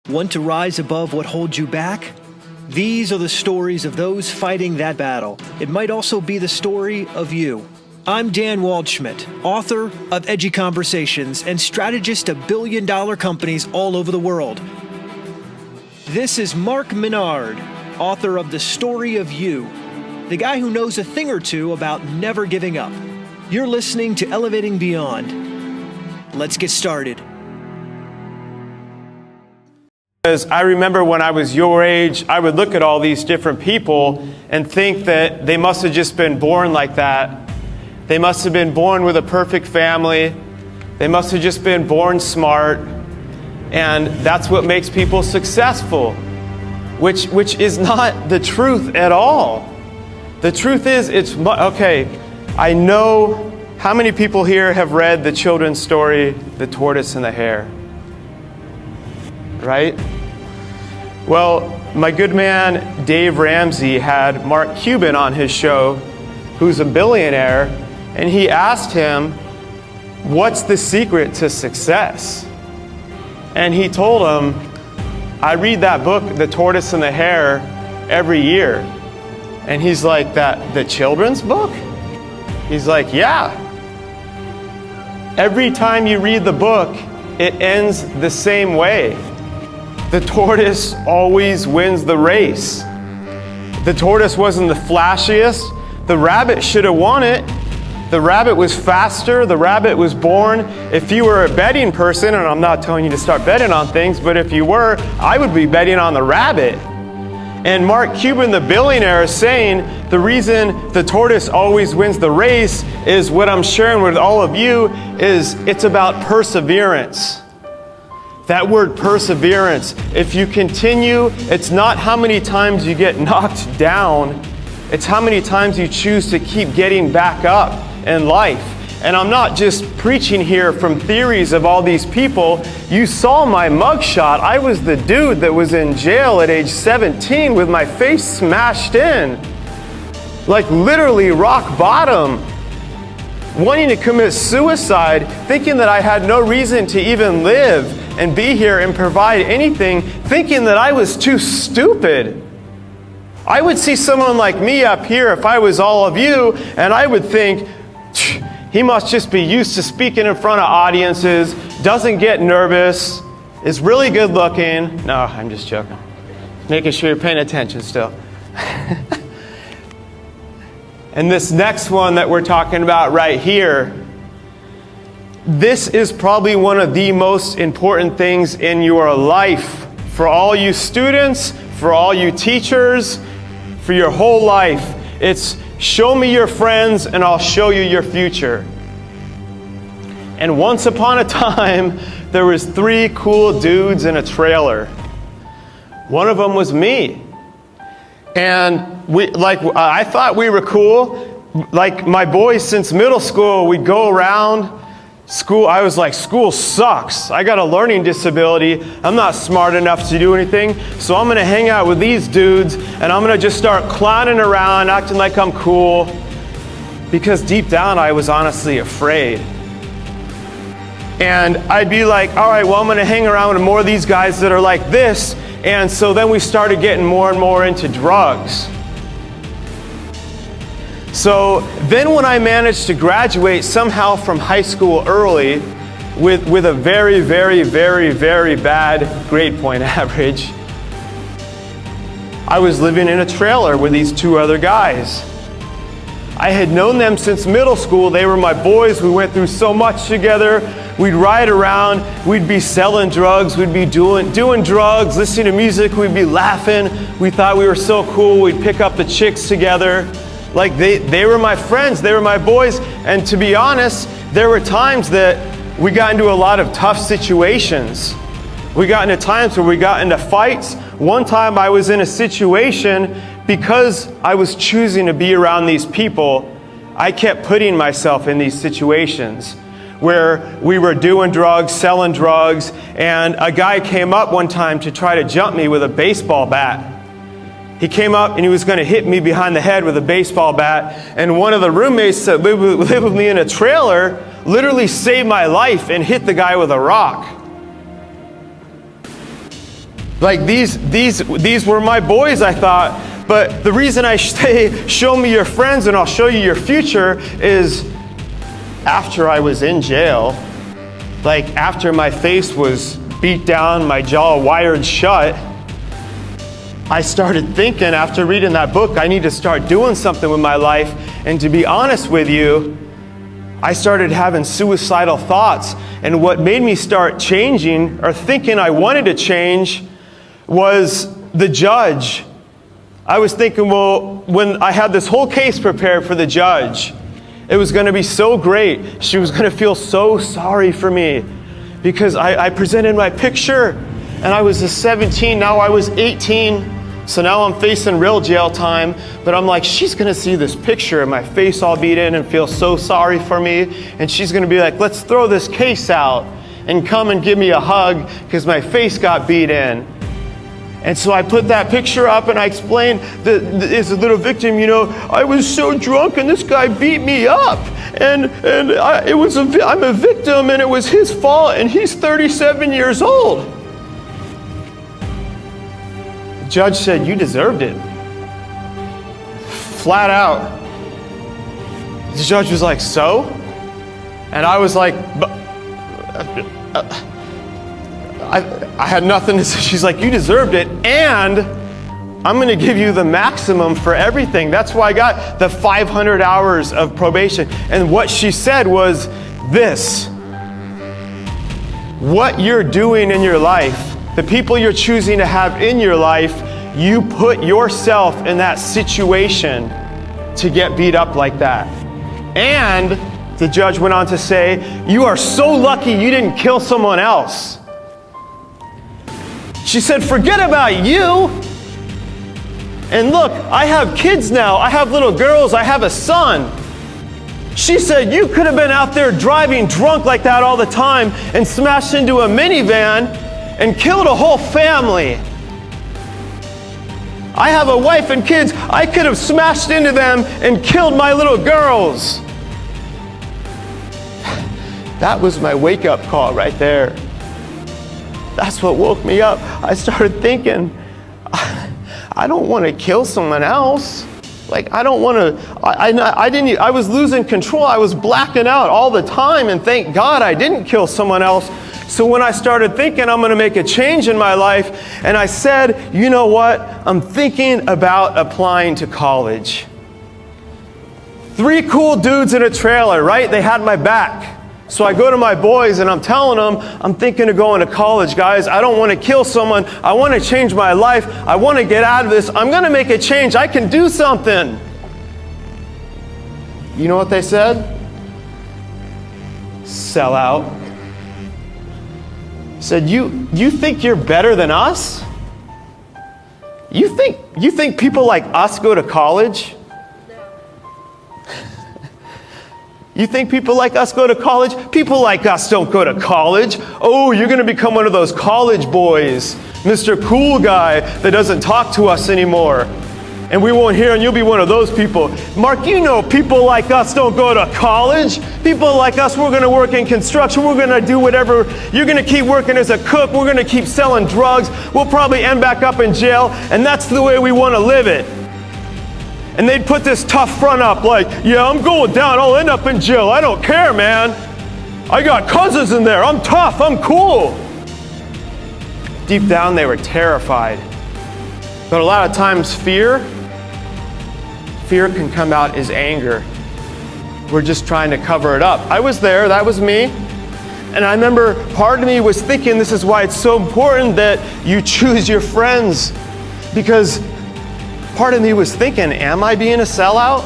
Want to rise above what holds you back? These are the stories of those fighting that battle. It might also be the story of you. I'm Dan Waldschmidt, author of Edgy Conversations and strategist of billion-dollar companies all over the world. This is Mark Minard, author of The Story of You, the guy who knows a thing or two about never giving up. You're listening to Elevating Beyond. Let's get started. I remember when I was your age, I would look at all these different people and think that they must have just been born like that. They must have been born with a perfect family. They must have just been born smart. And that's what makes people successful, which is not the truth at all. The truth is, okay, I know how many people here have read the children's story, The Tortoise and the Hare? Right? Well, my good man Dave Ramsey had Mark Cuban on his show, who's a billionaire, and he asked him, what's the secret to success? And he told him, I read that book, The Tortoise and the Hare, every year. And he's like, the children's book? He's like, yeah. Every time you read the book, it ends the same way. The tortoise always wins the race. The tortoise wasn't the flashiest. The rabbit should have won it. The rabbit was faster. The rabbit was born. If you were a betting person, and I'm not telling you to start betting on things, but if you were, I would be betting on the rabbit. And Mark Cuban, the billionaire, is saying the reason the tortoise always wins the race is what I'm sharing with all of you is it's about perseverance. That word perseverance, if you continue, it's not how many times you get knocked down, it's how many times you choose to keep getting back up in life. And I'm not just preaching here from theories of all these people. You saw my mugshot. I was the dude that was in jail at age 17 with my face smashed in. Like literally rock bottom. Wanting to commit suicide, thinking that I had no reason to even live and be here and provide anything, thinking that I was too stupid. I would see someone like me up here if I was all of you, and I would think, he must just be used to speaking in front of audiences, doesn't get nervous, is really good looking. No, I'm just joking. Making sure you're paying attention still. And this next one that we're talking about right here, this is probably one of the most important things in your life. For all you students, for all you teachers, for your whole life. It's show me your friends and I'll show you your future. And once upon a time, there was 3 cool dudes in a trailer. One of them was me. And I thought we were cool. Like my boys since middle school, we'd go around school. I was like, school sucks. I got a learning disability. I'm not smart enough to do anything. So I'm going to hang out with these dudes and I'm going to just start clowning around, acting like I'm cool. Because deep down, I was honestly afraid. And I'd be like, all right, well, I'm going to hang around with more of these guys that are like this. And so then we started getting more and more into drugs. So then when I managed to graduate somehow from high school early with a very, very, very, very bad grade point average, I was living in a trailer with these 2 other guys. I had known them since middle school. They were my boys. We went through so much together. We'd ride around. We'd be selling drugs. We'd be doing drugs, listening to music. We'd be laughing. We thought we were so cool. We'd pick up the chicks together. Like they were my friends. They were my boys. And to be honest, there were times that we got into a lot of tough situations. We got into times where we got into fights. One time I was in a situation because I was choosing to be around these people, I kept putting myself in these situations where we were doing drugs, selling drugs, and a guy came up one time to try to jump me with a baseball bat. He came up and he was going to hit me behind the head with a baseball bat, and one of the roommates that lived with me in a trailer literally saved my life and hit the guy with a rock. Like these were my boys, I thought. But the reason I say, show me your friends and I'll show you your future, is after I was in jail, like after my face was beat down, my jaw wired shut, I started thinking, after reading that book, I need to start doing something with my life. And to be honest with you, I started having suicidal thoughts. And what made me start changing, or thinking I wanted to change, was the judge. I was thinking, well, when I had this whole case prepared for the judge, it was going to be so great. She was going to feel so sorry for me because I presented my picture and I was 17, now I was 18. So now I'm facing real jail time, but I'm like, she's gonna see this picture of my face all beat in and feel so sorry for me, and she's gonna be like, let's throw this case out and come and give me a hug because my face got beat in. And so I put that picture up and I explained that as a little victim, you know, I was so drunk and this guy beat me up, and I'm a victim and it was his fault, and he's 37 years old. The judge said, you deserved it. Flat out. The judge was like, so? And I was like, I had nothing to say. She's like, you deserved it, and I'm going to give you the maximum for everything. That's why I got the 500 hours of probation. And what she said was this: what you're doing in your life, the people you're choosing to have in your life, you put yourself in that situation to get beat up like that. And the judge went on to say, you are so lucky you didn't kill someone else. She said, forget about you. And look, I have kids now. I have little girls. I have a son. She said, you could have been out there driving drunk like that all the time and smashed into a minivan and killed a whole family. I have a wife and kids. I could have smashed into them and killed my little girls. That was my wake-up call right there. That's what woke me up. I started thinking, I don't want to kill someone else. Like, I don't want to, I was losing control. I was blacking out all the time, and thank God I didn't kill someone else. So when I started thinking I'm going to make a change in my life, and I said, you know what? I'm thinking about applying to college. 3 cool dudes in a trailer, right? They had my back. So I go to my boys and I'm telling them, I'm thinking of going to college, guys. I don't want to kill someone. I want to change my life. I want to get out of this. I'm going to make a change. I can do something. You know what they said? Sell out. Said, you think you're better than us? You think people like us go to college? You think people like us go to college? People like us don't go to college. Oh, you're going to become one of those college boys, Mr. Cool Guy that doesn't talk to us anymore. And we won't hear, and you'll be one of those people. Mark, you know people like us don't go to college. People like us, we're going to work in construction. We're going to do whatever. You're going to keep working as a cook. We're going to keep selling drugs. We'll probably end back up in jail, and that's the way we want to live it. And they'd put this tough front up like, yeah, I'm going down. I'll end up in jail. I don't care, man. I got cousins in there. I'm tough. I'm cool. Deep down, they were terrified. But a lot of times, fear can come out as anger. We're just trying to cover it up. I was there. That was me. And I remember part of me was thinking, this is why it's so important that you choose your friends. Because part of me was thinking, am I being a sellout?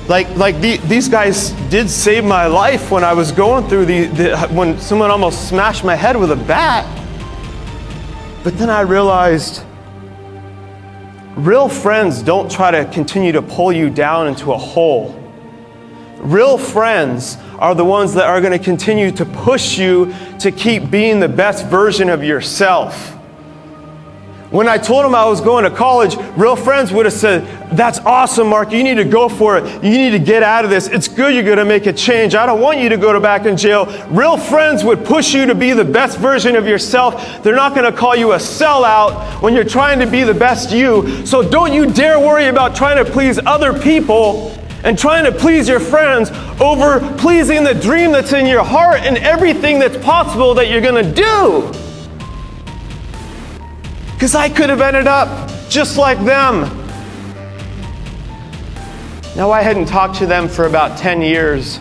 Like these guys did save my life when I was going through when someone almost smashed my head with a bat. But then I realized, real friends don't try to continue to pull you down into a hole. Real friends are the ones that are going to continue to push you to keep being the best version of yourself. When I told them I was going to college, real friends would have said, that's awesome, Mark. You need to go for it. You need to get out of this. It's good you're going to make a change. I don't want you to go back in jail. Real friends would push you to be the best version of yourself. They're not going to call you a sellout when you're trying to be the best you. So don't you dare worry about trying to please other people and trying to please your friends over pleasing the dream that's in your heart and everything that's possible that you're going to do. Because I could have ended up just like them. Now, I hadn't talked to them for about 10 years.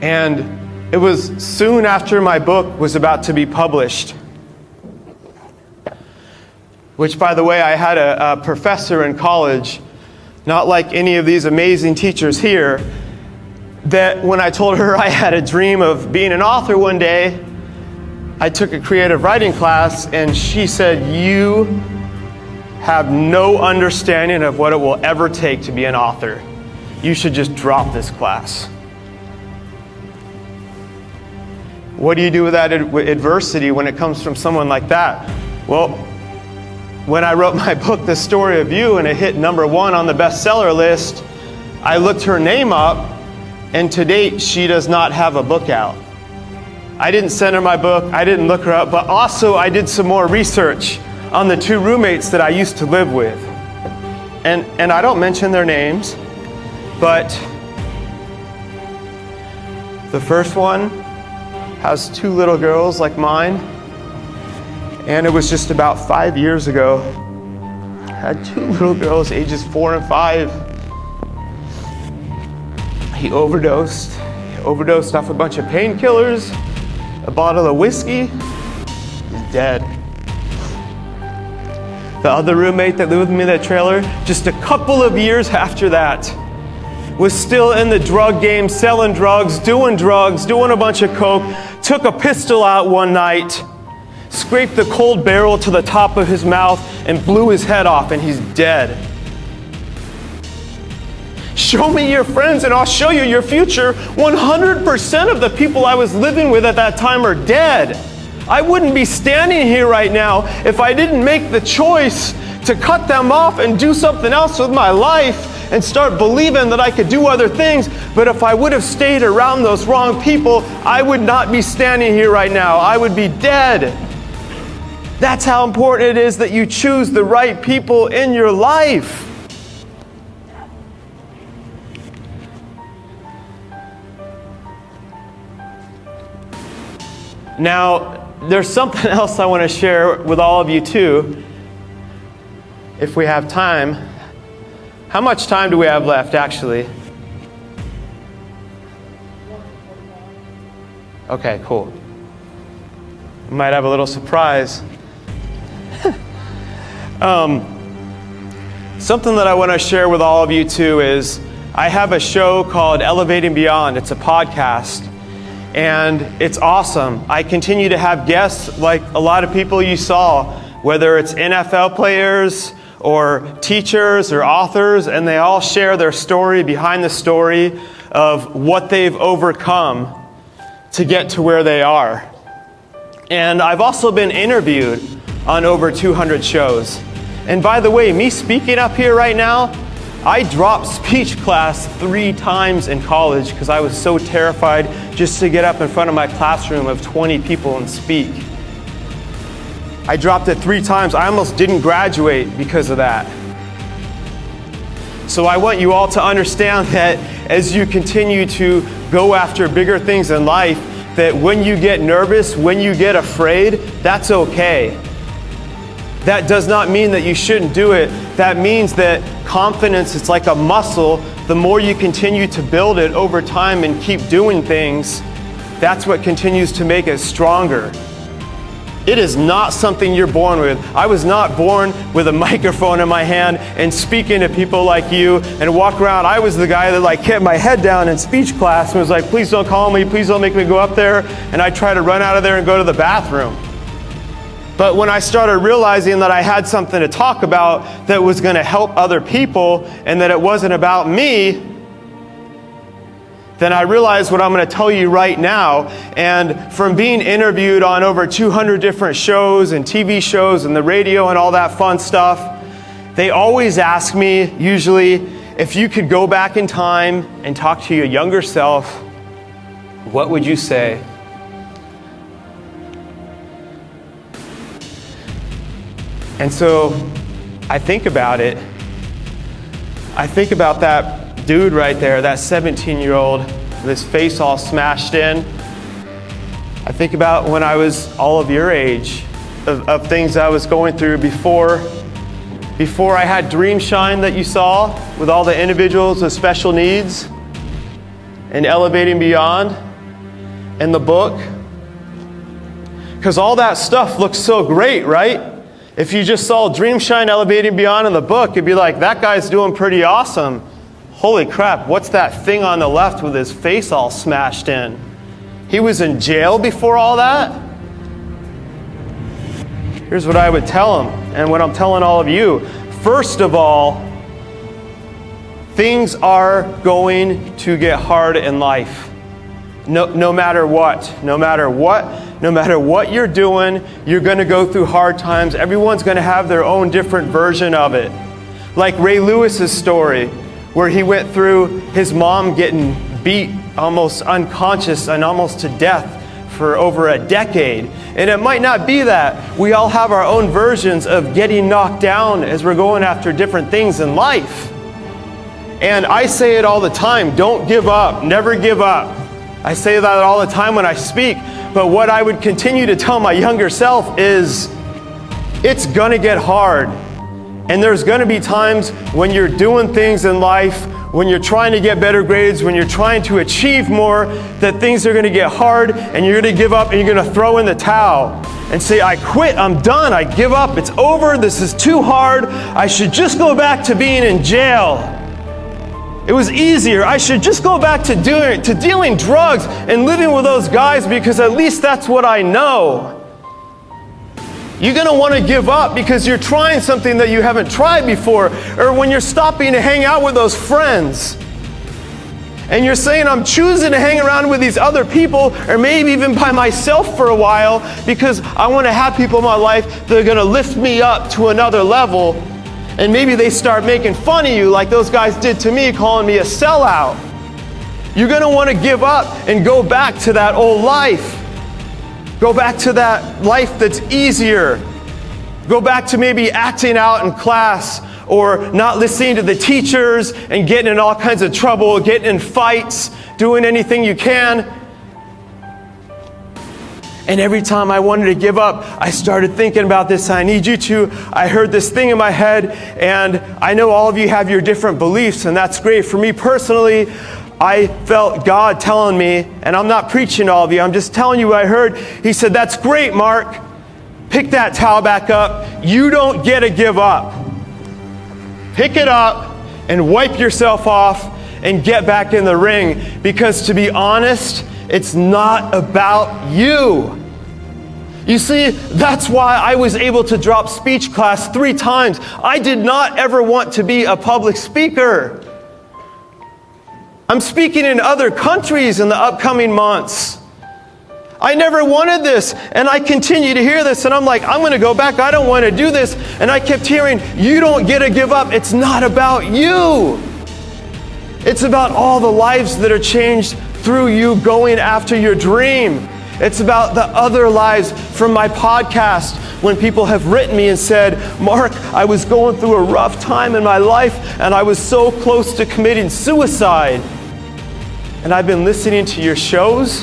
And it was soon after my book was about to be published. Which, by the way, I had a professor in college, not like any of these amazing teachers here, that when I told her I had a dream of being an author one day, I took a creative writing class, and she said, you have no understanding of what it will ever take to be an author. You should just drop this class. What do you do with that adversity when it comes from someone like that? Well, when I wrote my book, The Story of You, and it hit #1 on the bestseller list, I looked her name up, and to date, she does not have a book out. I didn't send her my book, I didn't look her up, but also I did some more research on the 2 roommates that I used to live with. And I don't mention their names, but the first one has 2 little girls like mine, and it was just about 5 years ago. I had 2 little girls, ages 4 and 5. He overdosed off a bunch of painkillers, a bottle of whiskey. He's dead. The other roommate that lived with me in that trailer, just a couple of years after that, was still in the drug game, selling drugs, doing a bunch of coke, took a pistol out one night, scraped the cold barrel to the top of his mouth, and blew his head off, and he's dead. Show me your friends and I'll show you your future. 100% of the people I was living with at that time are dead. I wouldn't be standing here right now if I didn't make the choice to cut them off and do something else with my life and start believing that I could do other things. But if I would have stayed around those wrong people, I would not be standing here right now. I would be dead. That's how important it is that you choose the right people in your life. Now, there's something else I want to share with all of you too, if we have time. How much time do we have left, actually? Okay, cool. We might have a little surprise. Something that I want to share with all of you too is I have a show called Elevating Beyond. It's a podcast. And it's awesome. I continue to have guests like a lot of people you saw, whether it's NFL players or teachers or authors, and they all share their story behind the story of what they've overcome to get to where they are. And I've also been interviewed on over 200 shows. And by the way, me speaking up here right now, I dropped speech class 3 times in college because I was so terrified just to get up in front of my classroom of 20 people and speak. I dropped it 3 times. I almost didn't graduate because of that. So I want you all to understand that as you continue to go after bigger things in life, that when you get nervous, when you get afraid, that's okay. That does not mean that you shouldn't do it. That means that confidence is like a muscle. The more you continue to build it over time and keep doing things, that's what continues to make it stronger. It is not something you're born with. I was not born with a microphone in my hand and speaking to people like you and walk around. I was the guy that kept my head down in speech class and was like, please don't call me, please don't make me go up there. And I try to run out of there and go to the bathroom. But when I started realizing that I had something to talk about that was going to help other people and that it wasn't about me, then I realized what I'm going to tell you right now. And from being interviewed on over 200 different shows and TV shows and the radio and all that fun stuff, they always ask me, usually, if you could go back in time and talk to your younger self, what would you say? And so I think about it. I think about that dude right there, that 17-year-old, with his face all smashed in. I think about when I was all of your age, of things I was going through before I had Dream Shine that you saw, with all the individuals with special needs, and Elevating Beyond, and the book. Because all that stuff looks so great, right? If you just saw Dream Shine, Elevating Beyond in the book, it'd be like, that guy's doing pretty awesome. Holy crap, what's that thing on the left with his face all smashed in? He was in jail before all that? Here's what I would tell him, and what I'm telling all of you. First of all, things are going to get hard in life. No matter what. No matter what you're doing, you're going to go through hard times. Everyone's going to have their own different version of it. Like Ray Lewis's story, where he went through his mom getting beat almost unconscious and almost to death for over a decade. And it might not be that. We all have our own versions of getting knocked down as we're going after different things in life. And I say it all the time, don't give up, never give up. I say that all the time when I speak. But what I would continue to tell my younger self is, it's gonna get hard. And there's going to be times when you're doing things in life, when you're trying to get better grades, when you're trying to achieve more, that things are going to get hard and you're going to give up and you're going to throw in the towel and say, I quit, I'm done, I give up, it's over, this is too hard, I should just go back to being in jail. It was easier, I should just go back to dealing drugs and living with those guys because at least that's what I know. You're going to want to give up because you're trying something that you haven't tried before, or when you're stopping to hang out with those friends. And you're saying, I'm choosing to hang around with these other people, or maybe even by myself for a while, because I want to have people in my life that are going to lift me up to another level. And maybe they start making fun of you like those guys did to me, calling me a sellout. You're going to want to give up and go back to that old life. Go back to that life that's easier. Go back to maybe acting out in class, or not listening to the teachers and getting in all kinds of trouble, getting in fights, doing anything you can. And every time I wanted to give up, I started thinking about this. I need you to. I heard this thing in my head, and I know all of you have your different beliefs, and that's great. For me personally, I felt God telling me, and I'm not preaching to all of you, I'm just telling you what I heard. He said, that's great, Mark. Pick that towel back up. You don't get to give up. Pick it up and wipe yourself off and get back in the ring. Because to be honest, it's not about you. You see, that's why I was able to drop speech class 3 times. I did not ever want to be a public speaker. I'm speaking in other countries in the upcoming months. I never wanted this, and I continue to hear this, and I'm like, I'm going to go back. I don't want to do this. And I kept hearing, you don't get to give up. It's not about you. It's about all the lives that are changed through you going after your dream. It's about the other lives from my podcast when people have written me and said, Mark, I was going through a rough time in my life, and I was so close to committing suicide. And I've been listening to your shows,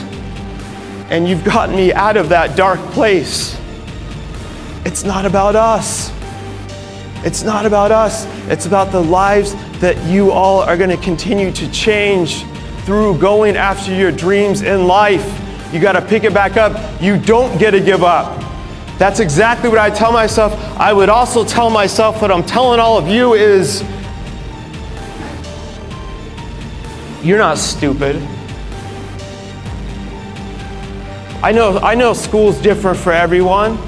and you've gotten me out of that dark place. It's not about us. It's not about us. It's about the lives that you all are going to continue to change through going after your dreams in life. You got to pick it back up. You don't get to give up. That's exactly what I tell myself. I would also tell myself what I'm telling all of you is, you're not stupid. I know school's different for everyone.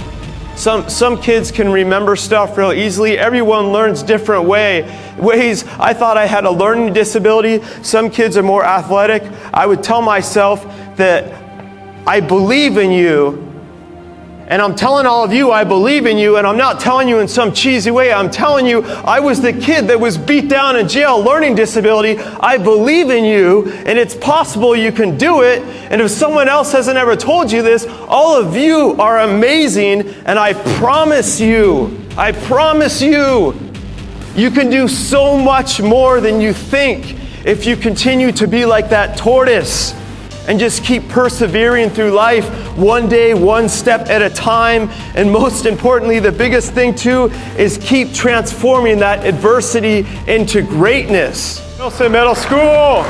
Some kids can remember stuff real easily. Everyone learns different ways. I thought I had a learning disability. Some kids are more athletic. I would tell myself that I believe in you. And I'm telling all of you I believe in you, and I'm not telling you in some cheesy way. I'm telling you I was the kid that was beat down in jail, learning disability. I believe in you, and it's possible you can do it. And if someone else hasn't ever told you this, all of you are amazing, and I promise you, you can do so much more than you think if you continue to be like that tortoise. And just keep persevering through life, one day, one step at a time. And most importantly, the biggest thing too, is keep transforming that adversity into greatness. Middle School.